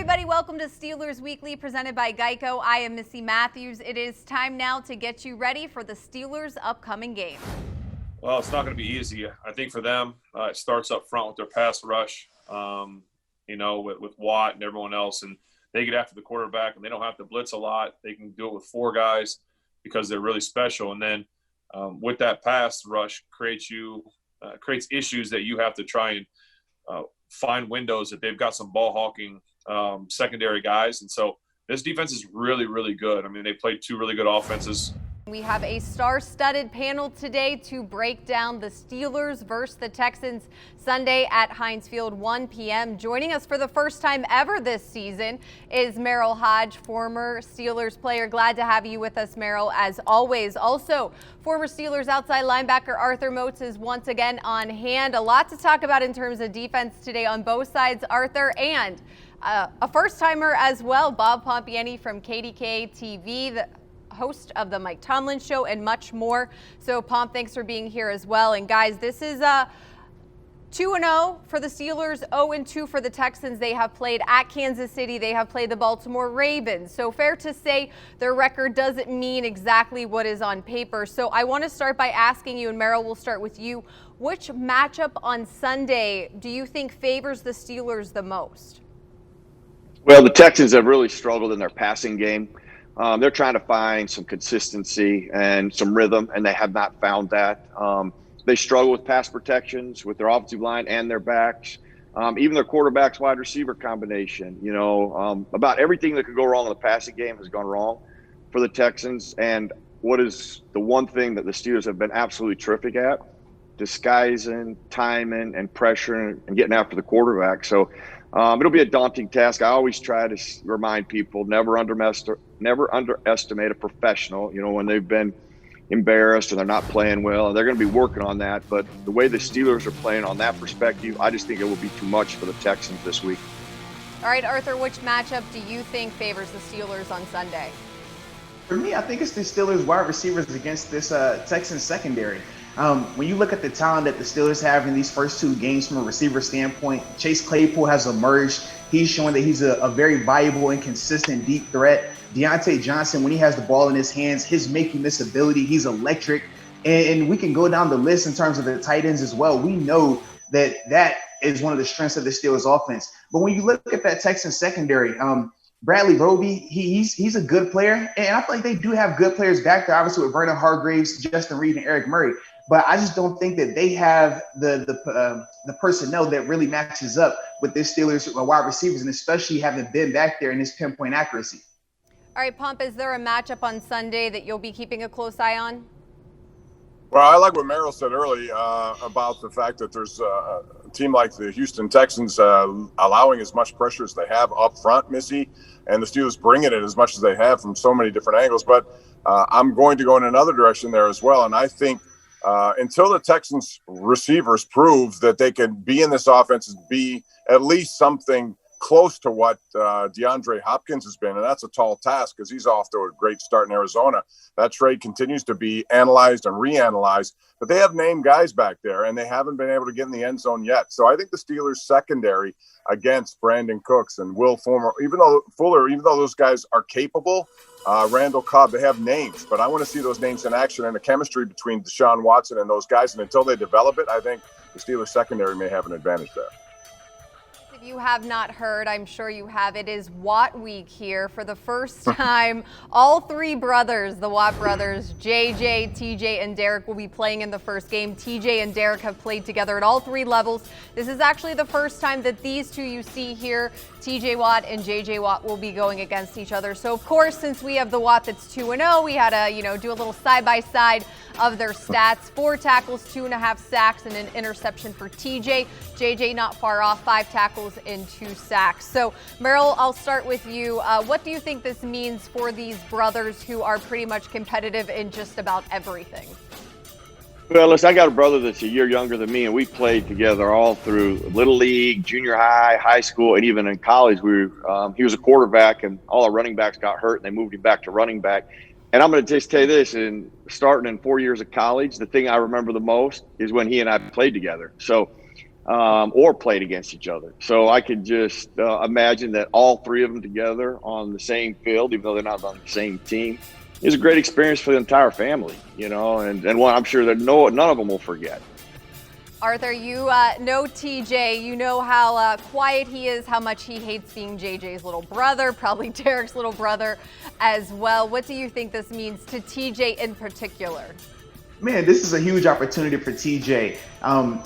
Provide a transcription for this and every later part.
everybody, welcome to Steelers Weekly presented by Geico. I am Missy Matthews. It is time now to get you ready for the Steelers' upcoming game. Well, it's not going to be easy. I think for them, it starts up front with their pass rush, with Watt and everyone else. And they get after the quarterback, and they don't have to blitz a lot. They can do it with 4 guys because they're really special. And then with that pass rush creates issues that you have to try and find windows that they've got some ball hawking secondary guys. And so this defense is really, really good. I mean, they played 2 really good offenses. We have a star-studded panel today to break down the Steelers versus the Texans Sunday at Heinz Field, 1 p.m. Joining us for the first time ever this season is MERRIL, HOGE, former Steelers player. Glad to have you with us, MERRIL, as always. Also, former Steelers outside linebacker Arthur MOATS is once again on hand. A lot to talk about in terms of defense today on both sides, Arthur, and a first-timer as well, Bob Pompiani from KDKA TV, the host of the Mike Tomlin Show, and much more. So, Pomp, thanks for being here as well. And guys, this is 2-0 for the Steelers, 0-2 for the Texans. They have played at Kansas City. They have played the Baltimore Ravens. So fair to say their record doesn't mean exactly what is on paper. So I want to start by asking you, and MERRIL, we'll start with you. Which matchup on Sunday do you think favors the Steelers the most? Well, the Texans have really struggled in their passing game. They're trying to find some consistency and some rhythm, and they have not found that. They struggle with pass protections with their offensive line and their backs, even their quarterback's wide receiver combination. About everything that could go wrong in the passing game has gone wrong for the Texans. And what is the one thing that the Steelers have been absolutely terrific at? Disguising, timing, and pressuring and getting after the quarterback. So it'll be a daunting task. I always try to remind people, never underestimate a professional, when they've been embarrassed and they're not playing well. They're going to be working on that. But the way the Steelers are playing on that perspective, I just think it will be too much for the Texans this week. All right, Arthur, which matchup do you think favors the Steelers on Sunday? For me, I think it's the Steelers wide receivers against this Texans secondary. When you look at the talent that the Steelers have in these first 2 games from a receiver standpoint, Chase Claypool has emerged. He's showing that he's a very valuable and consistent deep threat. Deontay Johnson, when he has the ball in his hands, his making this ability, he's electric. And we can go down the list in terms of the tight ends as well. We know that is one of the strengths of the Steelers offense. But when you look at that Texans secondary, Bradley Roby, he's a good player. And I feel like they do have good players back there, obviously with Vernon Hargreaves, Justin Reed, and Eric Murray. But I just don't think that they have the personnel that really matches up with this Steelers wide receivers, and especially having been back there in this pinpoint accuracy. All right, Pomp, is there a matchup on Sunday that you'll be keeping a close eye on? Well, I like what MERRIL said early about the fact that there's a team like the Houston Texans allowing as much pressure as they have up front, Missy, and the Steelers bringing it as much as they have from so many different angles. But I'm going to go in another direction there as well, and I think until the Texans receivers prove that they can be in this offense and be at least something close to what DeAndre Hopkins has been, and that's a tall task because he's off to a great start in Arizona. That trade continues to be analyzed and reanalyzed, but they have named guys back there, and they haven't been able to get in the end zone yet. So I think the Steelers secondary against Brandon Cooks and Will Fuller, even though those guys are capable, Randall Cobb, they have names, but I want to see those names in action and the chemistry between Deshaun Watson and those guys. And until they develop it, I think the Steelers secondary may have an advantage there. If you have not heard, I'm sure you have, it is Watt week here. For the first time, all 3 brothers, the Watt brothers, JJ, TJ, and Derek, will be playing in the first game. TJ and Derek have played together at all 3 levels. This is actually the first time that these 2 you see here, TJ Watt and JJ Watt, will be going against each other. So, of course, since we have the Watt that's 2-0, we had to, do a little side-by-side of their stats. 4 tackles, 2.5 sacks, and an interception for TJ. JJ not far off, 5 tackles and 2 sacks. So, MERRIL, I'll start with you. What do you think this means for these brothers who are pretty much competitive in just about everything? Well, listen, I got a brother that's a year younger than me, and we played together all through Little League, junior high, high school, and even in college. He was a quarterback, and all our running backs got hurt, and they moved him back to running back. And I'm going to just tell you this, and starting in 4 years of college, the thing I remember the most is when he and I played together. So or played against each other. So I could just imagine that all three of them together on the same field, even though they're not on the same team, is a great experience for the entire family, and one I'm sure that none of them will forget. Arthur, you know TJ, you know how quiet he is, how much he hates being JJ's little brother, probably Derek's little brother as well. What do you think this means to TJ in particular? Man, this is a huge opportunity for TJ.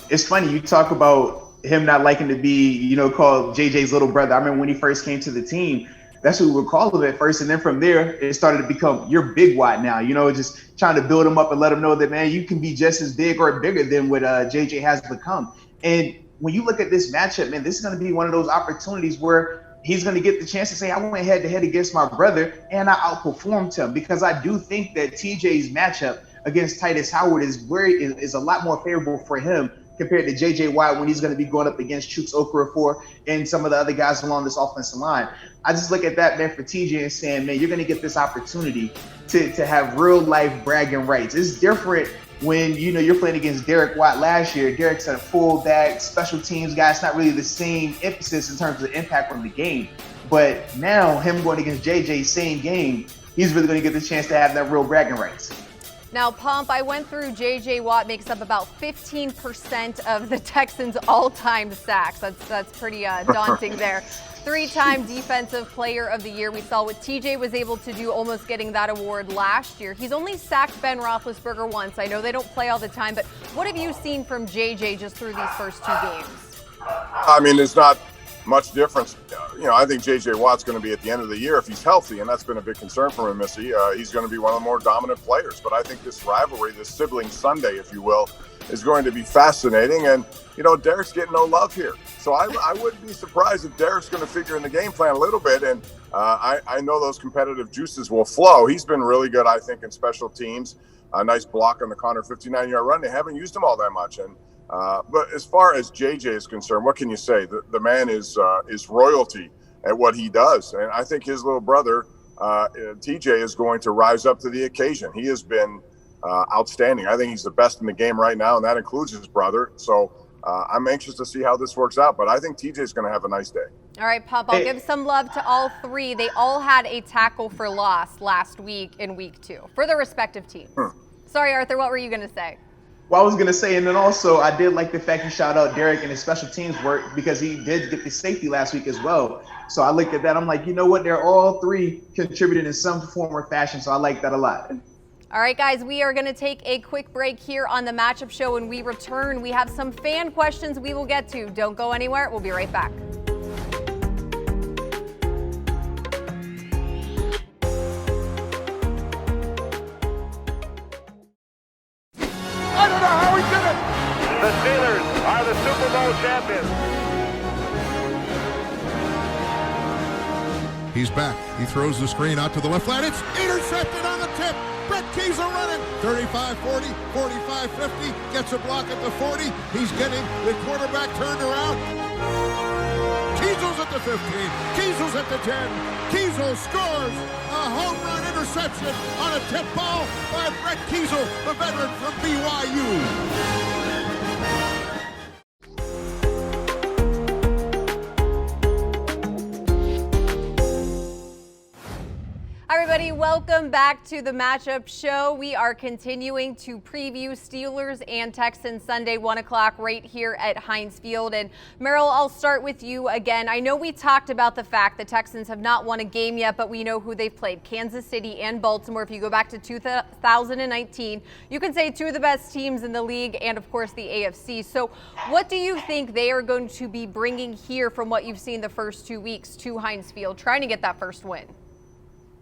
It's funny, you talk about him not liking to be, called JJ's little brother. I remember when he first came to the team, that's what we would call him at first. And then from there, it started to become, you're Big Watt now, just trying to build him up and let him know that, man, you can be just as big or bigger than what JJ has become. And when you look at this matchup, man, this is going to be one of those opportunities where he's going to get the chance to say, I went head to head against my brother and I outperformed him, because I do think that TJ's matchup against Titus Howard is a lot more favorable for him compared to JJ Watt when he's going to be going up against Chuks Okorafor and some of the other guys along this offensive line. I just look at that, man, for TJ and saying, man, you're going to get this opportunity to have real life bragging rights. It's different when, you're playing against Derek Watt last year. Derek's a fullback, special teams guy. It's not really the same emphasis in terms of the impact from the game. But now him going against JJ, same game, he's really going to get the chance to have that real bragging rights. Now, Pomp, I went through JJ Watt makes up about 15% of the Texans' all-time sacks. That's pretty daunting there. 3-time Defensive Player of the Year. We saw what TJ was able to do, almost getting that award last year. He's only sacked Ben Roethlisberger once. I know they don't play all the time, but what have you seen from JJ just through these first 2 games? I mean, there's not much difference. I think J.J. Watt's going to be at the end of the year, if he's healthy, and that's been a big concern for him, Missy. He's going to be one of the more dominant players. But I think this rivalry, this sibling Sunday, if you will, is going to be fascinating. And, Derek's getting no love here. So I wouldn't be surprised if Derek's going to figure in the game plan a little bit. And I know those competitive juices will flow. He's been really good, I think, in special teams. A nice block on the Connor 59-yard run. They haven't used him all that much. And but as far as JJ is concerned, what can you say? The man is royalty at what he does. And I think his little brother, TJ, is going to rise up to the occasion. He has been outstanding. I think he's the best in the game right now, and that includes his brother. So I'm anxious to see how this works out. But I think TJ is going to have a nice day. All right, Pop, I'll give some love to all three. They all had a tackle for loss last week in week 2 for their respective teams. Sorry, Arthur, what were you going to say? Well, I was going to say, and then also I did like the fact you shout out Derek and his special teams work, because he did get the safety last week as well. So I looked at that. I'm like, you know what? They're all three contributed in some form or fashion. So I like that a lot. All right, guys, we are going to take a quick break here on the Matchup Show. When we return, we have some fan questions we will get to. Don't go anywhere. We'll be right back. I don't know how he did it. The Steelers are the Super Bowl champions. He's back. He throws the screen out to the left lane. It's intercepted on the tip. Brett Kiesel running. 35-40, 45-50. Gets a block at the 40. He's getting the quarterback turned around. Kiesel's at the 15. Kiesel's at the 10. Kiesel scores a home run interception on a tip ball by Brett Kiesel, the veteran from BYU. Hi, everybody. Welcome back to the Matchup Show. We are continuing to preview Steelers and Texans Sunday, 1 o'clock right here at Heinz Field. And Merrill, I'll start with you again. I know we talked about the fact the Texans have not won a game yet, but we know who they've played, Kansas City and Baltimore. If you go back to 2019, you can say two of the best teams in the league and, of course, the AFC. So what do you think they are going to be bringing here from what you've seen the first 2 weeks to Heinz Field, trying to get that first win?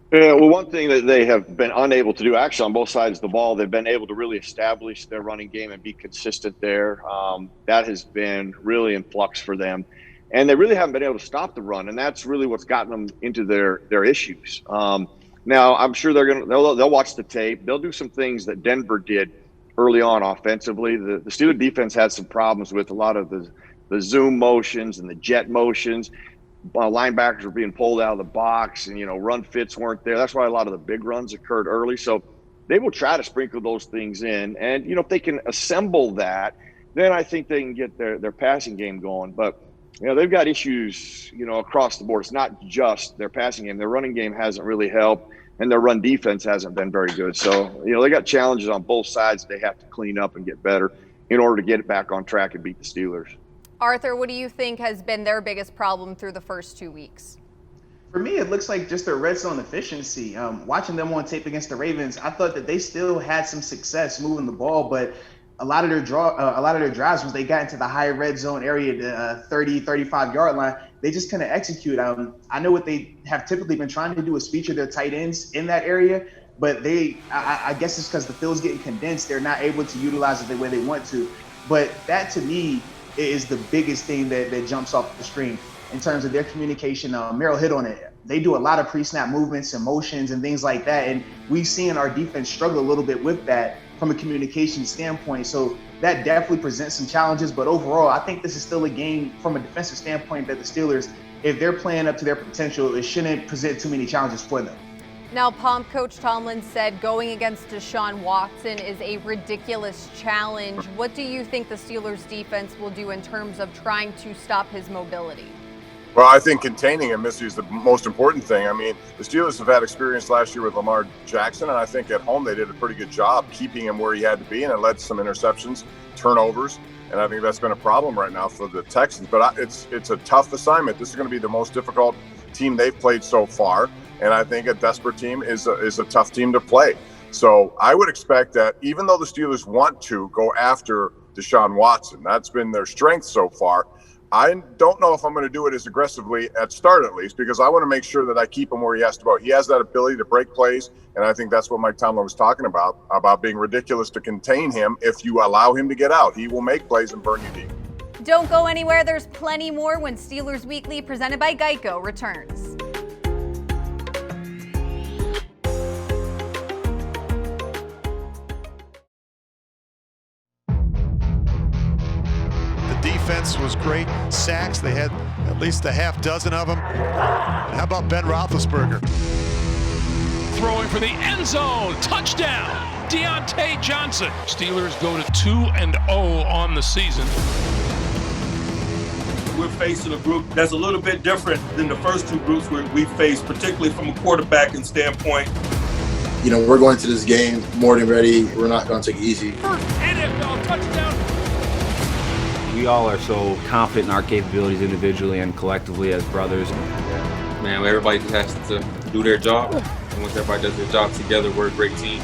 Yeah, well, one thing that they have been unable to do, actually, on both sides of the ball, they've been able to really establish their running game and be consistent there. That has been really in flux for them. And they really haven't been able to stop the run, and that's really what's gotten them into their issues. Now, I'm sure they'll watch the tape. They'll do some things that Denver did early on offensively. The Steelers defense had some problems with a lot of the zoom motions and the jet motions. Linebackers were being pulled out of the box, and run fits weren't there. That's why a lot of the big runs occurred early. So they will try to sprinkle those things in, and if they can assemble that, then I think they can get their passing game going. But, they've got issues, across the board. It's not just their passing game. Their running game hasn't really helped, and their run defense hasn't been very good. So, they got challenges on both sides they have to clean up and get better in order to get it back on track and beat the Steelers. Arthur, what do you think has been their biggest problem through the first 2 weeks? For me, it looks like just their red zone efficiency. Watching them on tape against the Ravens, I thought that they still had some success moving the ball, but a lot of their drives, once they got into the high red zone area, the 30, 35-yard line, they just couldn't execute. I know what they have typically been trying to do is feature their tight ends in that area, but I guess it's because the field's getting condensed. They're not able to utilize it the way they want to. But that, to me, is the biggest thing that jumps off the screen in terms of their communication. MERRIL hit on it. They do a lot of pre-snap movements and motions and things like that, and we've seen our defense struggle a little bit with that from a communication standpoint. So that definitely presents some challenges, but overall, I think this is still a game from a defensive standpoint that the Steelers, if they're playing up to their potential, it shouldn't present too many challenges for them. Now, Pomp, Coach Tomlin said going against Deshaun Watson is a ridiculous challenge. What do you think the Steelers defense will do in terms of trying to stop his mobility? Well, I think containing him, Missy, is the most important thing. I mean, the Steelers have had experience last year with Lamar Jackson, and I think at home they did a pretty good job keeping him where he had to be, and it led to some interceptions, turnovers, and I think that's been a problem right now for the Texans. But it's a tough assignment. This is going to be the most difficult team they've played so far, and I think a desperate team is a tough team to play. So I would expect that even though the Steelers want to go after Deshaun Watson, that's been their strength so far, I don't know if I'm going to do it as aggressively at start, at least, because I want to make sure that I keep him where he has to go. He has that ability to break plays, and I think that's what Mike Tomlin was talking about being ridiculous to contain him. If you allow him to get out, he will make plays and burn you deep. Don't go anywhere. There's plenty more when Steelers Weekly, presented by Geico, returns. Defense was great. Sacks, they had at least a half dozen of them. How about Ben Roethlisberger? Throwing for the end zone. Touchdown. Deontay Johnson. Steelers go to 2-0 on the season. We're facing a group that's a little bit different than the first two groups we faced, particularly from a quarterbacking standpoint. We're going to this game more than ready. We're not going to take it easy. First NFL touchdown. We all are so confident in our capabilities individually and collectively as brothers. Man, everybody just has to do their job. And once everybody does their job together, we're a great team.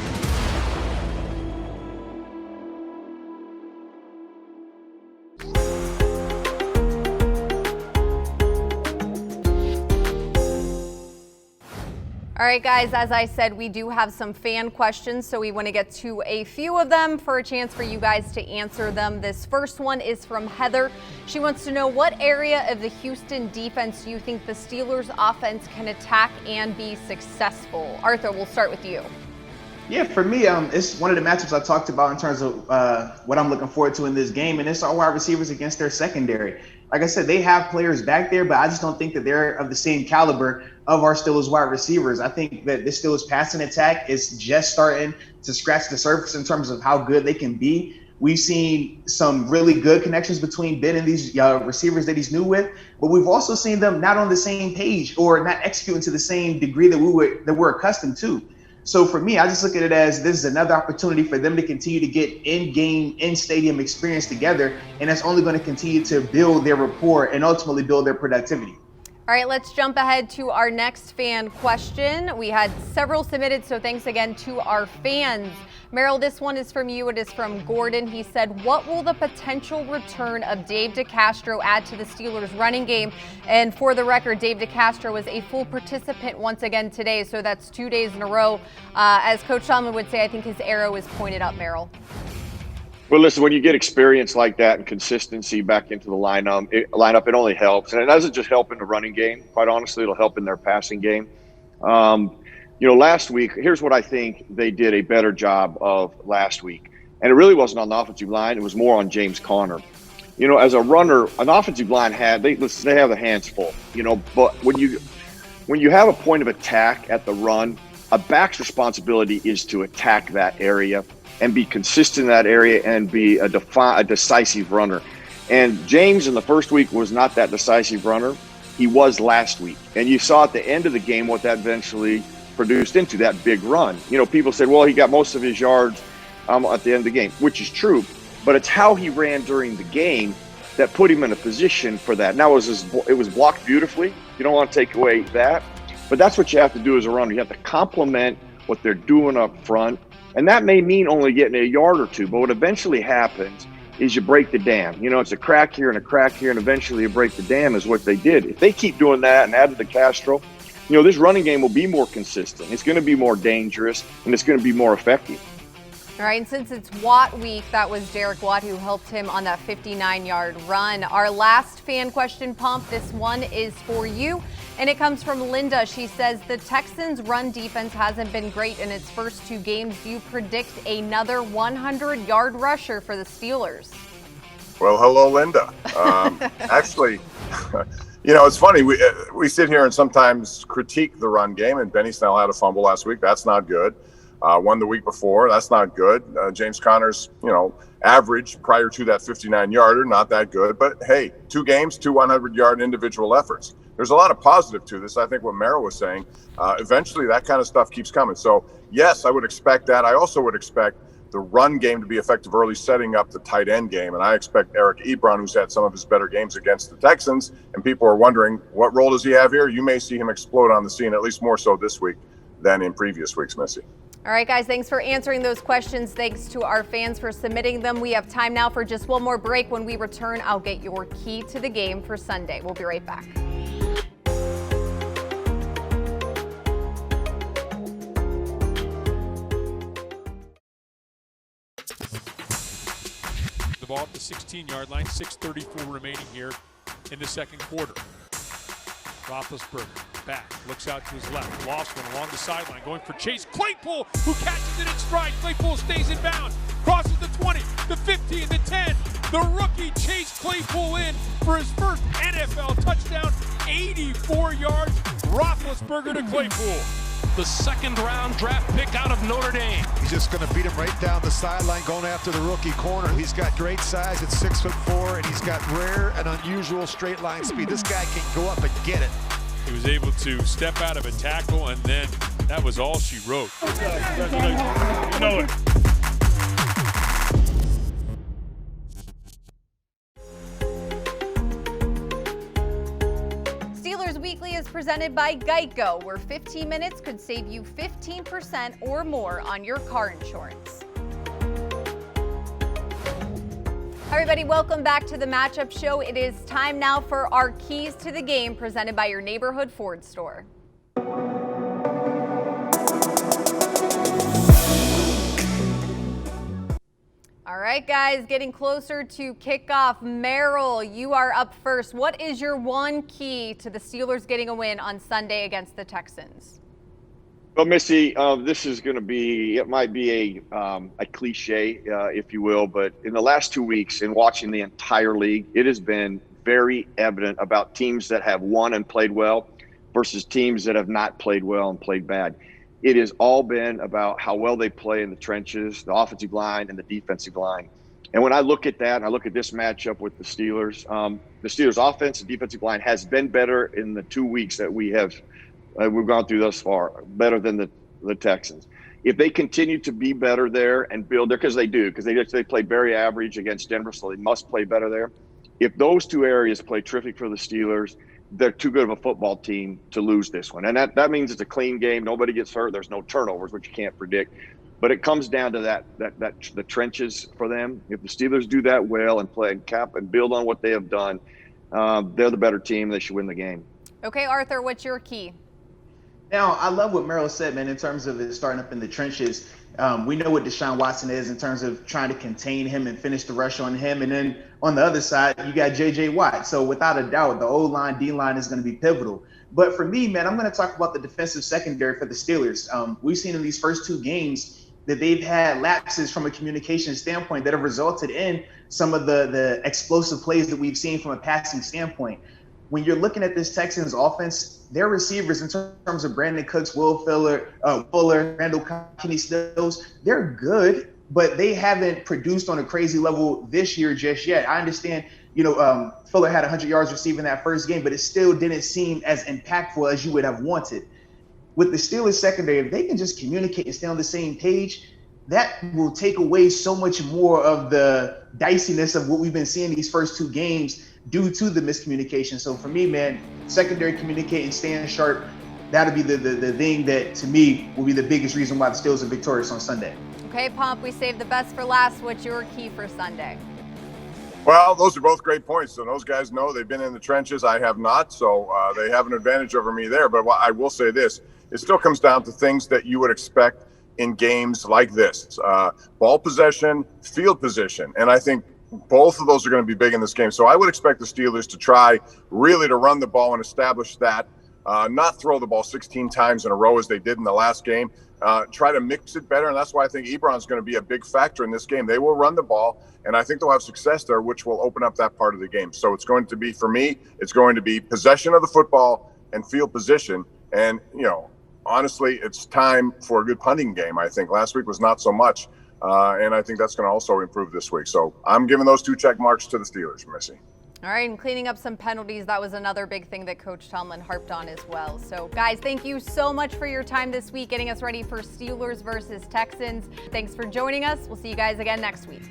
All right, guys, as I said, we do have some fan questions, so we want to get to a few of them for a chance for you guys to answer them. This first one is from Heather. She wants to know what area of the Houston defense you think the Steelers offense can attack and be successful. Arthur, we'll start with you. Yeah, for me, it's one of the matchups I talked about in terms of what I'm looking forward to in this game, and it's our wide receivers against their secondary. Like I said, they have players back there, but I just don't think that they're of the same caliber of our Steelers wide receivers. I think that this Steelers passing attack is just starting to scratch the surface in terms of how good they can be. We've seen some really good connections between Ben and these receivers that he's new with, but we've also seen them not on the same page or not executing to the same degree that we're accustomed to. So for me, I just look at it as this is another opportunity for them to continue to get in-game, in-stadium experience together, and that's only going to continue to build their rapport and ultimately build their productivity. All right, let's jump ahead to our next fan question. We had several submitted, so thanks again to our fans. MERRIL, this one is from you. It is from Gordon. He said, what will the potential return of Dave DeCastro add to the Steelers running game? And for the record, Dave DeCastro was a full participant once again today, so that's 2 days in a row. As Coach Tomlin would say, I think his arrow is pointed up, MERRIL. Well, listen, when you get experience like that and consistency back into the lineup, it only helps. And it doesn't just help in the running game. Quite honestly, it'll help in their passing game. Last week, here's what I think they did a better job of last week. And it really wasn't on the offensive line. It was more on James Conner. As a runner, an offensive line they have the hands full, but when you have a point of attack at the run, a back's responsibility is to attack that area. and be consistent in that area and be a decisive runner. And James in the first week was not that decisive runner. He was last week. And you saw at the end of the game what that eventually produced into, that big run. You know, people said, well, he got most of his yards at the end of the game, which is true. But it's how he ran during the game that put him in a position for that. Now, it was blocked beautifully. You don't want to take away that. But that's what you have to do as a runner. You have to complement what they're doing up front. And that may mean only getting a yard or two. But what eventually happens is you break the dam. You know, it's a crack here and a crack here, and eventually you break the dam is what they did. If they keep doing that and add to the Castro, you know, this running game will be more consistent. It's going to be more dangerous, and it's going to be more effective. All right, and since it's Watt week, that was Derek Watt who helped him on that 59-yard run. Our last fan question, Pump, this one is for you, and it comes from Linda. She says, the Texans' run defense hasn't been great in its first 2 games. Do you predict another 100-yard rusher for the Steelers? Well, hello, Linda. Actually, you know, it's funny. We sit here and sometimes critique the run game, and Benny Snell had a fumble last week. That's not good. One the week before. That's not good. James Conner's, you know, average prior to that 59-yarder, not that good. But, hey, 2 games, 2 100-yard individual efforts. There's a lot of positive to this. I think what Merrill was saying, eventually that kind of stuff keeps coming. So, yes, I would expect that. I also would expect the run game to be effective early, setting up the tight end game. And I expect Eric Ebron, who's had some of his better games against the Texans, and people are wondering, what role does he have here? You may see him explode on the scene, at least more so this week than in previous weeks, Missy. All right, guys, thanks for answering those questions. Thanks to our fans for submitting them. We have time now for just one more break. When we return, I'll get your key to the game for Sunday. We'll be right back. The ball at the 16-yard line, 6:34 remaining here in the second quarter. Roethlisberger back, looks out to his left, lost one along the sideline, going for Chase Claypool, who catches it in stride. Claypool stays in bounds, crosses the 20, the 15, the 10. The rookie Chase Claypool in for his first NFL touchdown, 84 yards. Roethlisberger to Claypool. The second-round draft pick out of Notre Dame. He's just going to beat him right down the sideline, going after the rookie corner. He's got great size at 6'4", and he's got rare and unusual straight line speed. This guy can go up and get it. He was able to step out of a tackle, and then that was all she wrote. You know it. Steelers Weekly is presented by Geico, where 15 minutes could save you 15% or more on your car insurance. Hi everybody, welcome back to the Matchup Show. It is time now for our keys to the game, presented by your neighborhood Ford store. All right, guys, getting closer to kickoff. Merrill, you are up first. What is your one key to the Steelers getting a win on Sunday against the Texans? Well, Missy, this is going to be, it might be a cliche, if you will, but in the last 2 weeks in watching the entire league, it has been very evident about teams that have won and played well versus teams that have not played well and played bad. It has all been about how well they play in the trenches, the offensive line and the defensive line. And when I look at that and I look at this matchup with the Steelers offense and defensive line has been better in the 2 weeks that we've gone through thus far, better than the Texans. If they continue to be better there and build there, because they do, because they played very average against Denver, so they must play better there. If those two areas play terrific for the Steelers, they're too good of a football team to lose this one. And that means it's a clean game. Nobody gets hurt. There's no turnovers, which you can't predict. But it comes down to the trenches for them. If the Steelers do that well and play and cap and build on what they have done, they're the better team. They should win the game. Okay, Arthur, what's your key? Now, I love what Merrill said, man, in terms of it starting up in the trenches. We know what Deshaun Watson is in terms of trying to contain him and finish the rush on him. And then on the other side, you got J.J. Watt. So without a doubt, the O-line, D-line is going to be pivotal. But for me, man, I'm going to talk about the defensive secondary for the Steelers. We've seen in these first 2 games that they've had lapses from a communication standpoint that have resulted in some of the explosive plays that we've seen from a passing standpoint. When you're looking at this Texans offense, their receivers in terms of Brandon Cooks, Will Fuller, Randall Kenny Stills, they're good, but they haven't produced on a crazy level this year just yet. I understand, Fuller had 100 yards receiving that first game, but it still didn't seem as impactful as you would have wanted. With the Steelers secondary, if they can just communicate and stay on the same page, that will take away so much more of the diciness of what we've been seeing these first two games due to the miscommunication. So for me, man, secondary communicating, staying sharp, that'll be the thing that, to me, will be the biggest reason why the Steelers are victorious on Sunday. Okay, Pomp, we saved the best for last. What's your key for Sunday? Well, those are both great points. And those guys know they've been in the trenches. I have not, so they have an advantage over me there. But I will say this, it still comes down to things that you would expect in games like this. Ball possession, field position. And I think both of those are going to be big in this game. So I would expect the Steelers to try really to run the ball and establish that, not throw the ball 16 times in a row as they did in the last game. Try to mix it better, and that's why I think Ebron's going to be a big factor in this game. They will run the ball, and I think they'll have success there, which will open up that part of the game. So it's going to be, for me, it's going to be possession of the football and field position. And, honestly, it's time for a good punting game, I think. Last week was not so much, and I think that's going to also improve this week. So I'm giving those 2 check marks to the Steelers, Missy. All right, and cleaning up some penalties, that was another big thing that Coach Tomlin harped on as well. So, guys, thank you so much for your time this week, getting us ready for Steelers versus Texans. Thanks for joining us. We'll see you guys again next week.